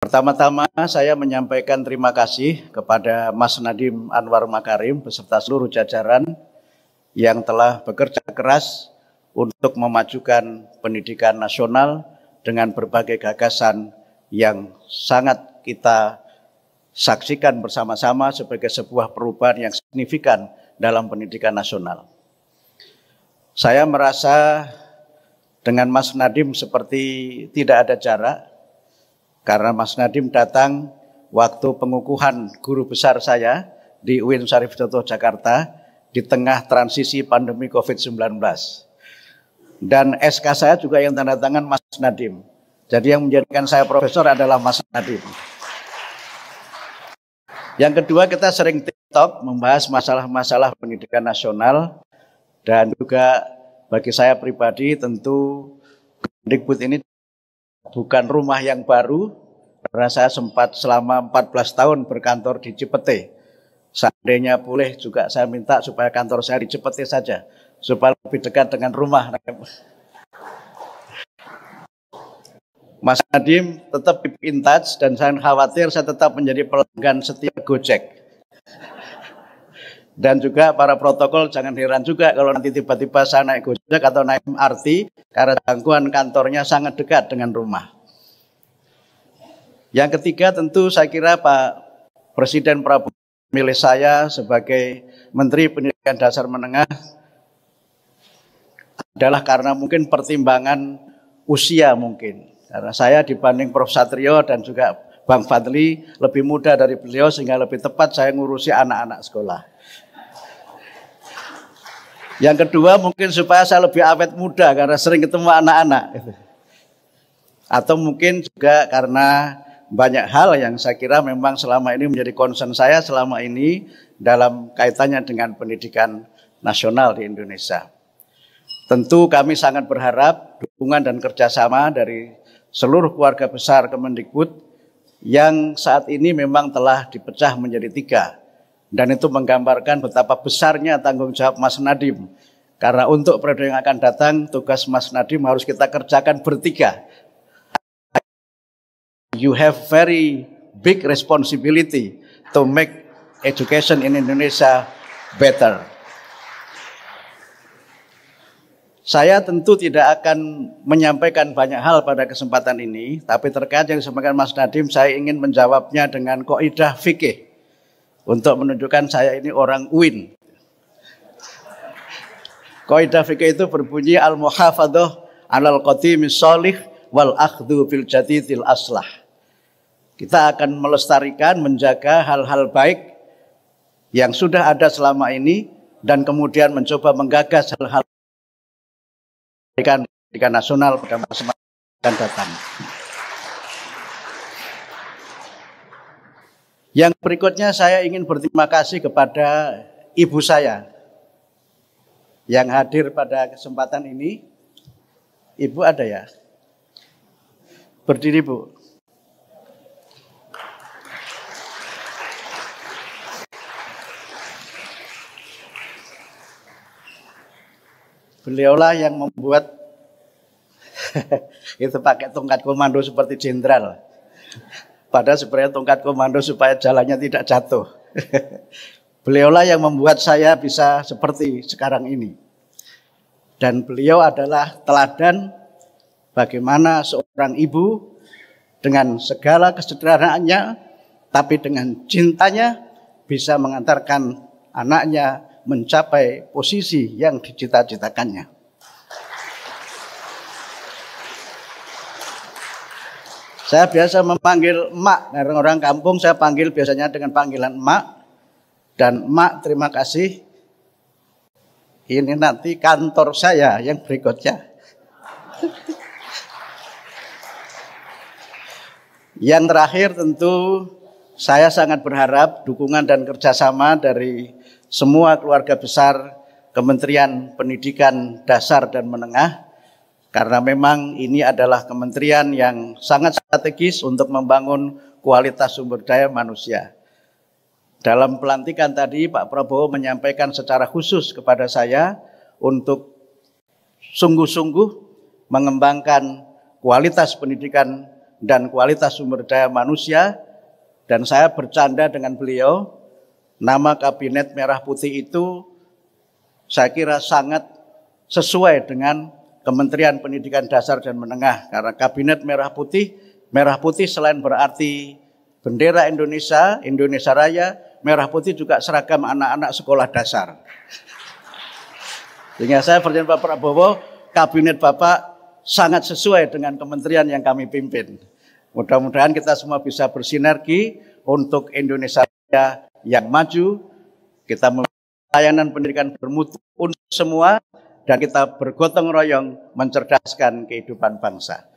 Pertama-tama saya menyampaikan terima kasih kepada Mas Nadiem Anwar Makarim beserta seluruh jajaran yang telah bekerja keras untuk memajukan pendidikan nasional dengan berbagai gagasan yang sangat kita saksikan bersama-sama sebagai sebuah perubahan yang signifikan dalam pendidikan nasional. Saya merasa dengan Mas Nadiem seperti tidak ada jarak, karena Mas Nadiem datang waktu pengukuhan guru besar saya di UIN Syarif Hidayatullah Jakarta di tengah transisi pandemi COVID-19. Dan SK saya juga yang tanda tangan Mas Nadiem. Jadi yang menjadikan saya profesor adalah Mas Nadiem. Yang kedua, kita sering TikTok membahas masalah-masalah pendidikan nasional, dan juga bagi saya pribadi tentu Kemendikbud ini bukan rumah yang baru, karena saya sempat selama 14 tahun berkantor di Cipete. Seandainya boleh juga saya minta supaya kantor saya di Cipete saja, supaya lebih dekat dengan rumah. Mas Nadiem tetap keep in touch, dan saya khawatir saya tetap menjadi pelanggan setia Gojek. Dan juga para protokol jangan heran juga kalau nanti tiba-tiba saya naik Gojek atau naik MRT, karena jangkauan kantornya sangat dekat dengan rumah. Yang ketiga, tentu saya kira Pak Presiden Prabowo memilih saya sebagai Menteri Pendidikan Dasar Menengah adalah karena mungkin pertimbangan usia mungkin. Karena saya dibanding Prof. Satrio dan juga Bang Fadli lebih muda dari beliau, sehingga lebih tepat saya ngurusi anak-anak sekolah. Yang kedua, mungkin supaya saya lebih awet muda karena sering ketemu anak-anak. Atau mungkin juga karena banyak hal yang saya kira memang selama ini menjadi concern saya selama ini dalam kaitannya dengan pendidikan nasional di Indonesia. Tentu kami sangat berharap dukungan dan kerjasama dari seluruh keluarga besar Kemendikbud yang saat ini memang telah dipecah menjadi 3. Dan itu menggambarkan betapa besarnya tanggung jawab Mas Nadiem. Karena untuk periode yang akan datang, tugas Mas Nadiem harus kita kerjakan bertiga. You have very big responsibility to make education in Indonesia better. Saya tentu tidak akan menyampaikan banyak hal pada kesempatan ini, tapi terkait yang disampaikan Mas Nadiem, saya ingin menjawabnya dengan kaidah fikih untuk menunjukkan saya ini orang UIN. Kaidah fikih itu berbunyi al-muhafadzah 'alal qadimis shalih wal akhdhu bil jadidil aslah. Kita akan melestarikan, menjaga hal-hal baik yang sudah ada selama ini, dan kemudian mencoba menggagas hal-hal pendidikan nasional pada masa yang datang. Yang berikutnya, saya ingin berterima kasih kepada ibu saya yang hadir pada kesempatan ini. Ibu ada ya? Berdiri, Bu. Beliaulah yang membuat itu pakai tongkat komando seperti jenderal. Padahal sebenarnya tongkat komando supaya jalannya tidak jatuh. Beliaulah yang membuat saya bisa seperti sekarang ini. Dan beliau adalah teladan bagaimana seorang ibu dengan segala kesederhanaannya, tapi dengan cintanya bisa mengantarkan anaknya mencapai posisi yang dicita-citakannya. Saya biasa memanggil emak, karena orang kampung saya panggil biasanya dengan panggilan emak. Dan emak, terima kasih. Ini nanti kantor saya yang berikutnya. Yang terakhir tentu saya sangat berharap dukungan dan kerjasama dari semua keluarga besar Kementerian Pendidikan Dasar dan Menengah. Karena memang ini adalah kementerian yang sangat strategis untuk membangun kualitas sumber daya manusia. Dalam pelantikan tadi, Pak Prabowo menyampaikan secara khusus kepada saya untuk sungguh-sungguh mengembangkan kualitas pendidikan dan kualitas sumber daya manusia. Dan saya bercanda dengan beliau, nama Kabinet Merah Putih itu saya kira sangat sesuai dengan Kementerian Pendidikan Dasar dan Menengah. Karena Kabinet Merah Putih selain berarti bendera Indonesia, Indonesia Raya, merah putih juga seragam anak-anak sekolah dasar. Sehingga saya berjanji Pak Prabowo, Kabinet Bapak sangat sesuai dengan kementerian yang kami pimpin. Mudah-mudahan kita semua bisa bersinergi untuk Indonesia yang maju. Kita memberikan layanan pendidikan bermutu untuk semua dan kita bergotong royong mencerdaskan kehidupan bangsa.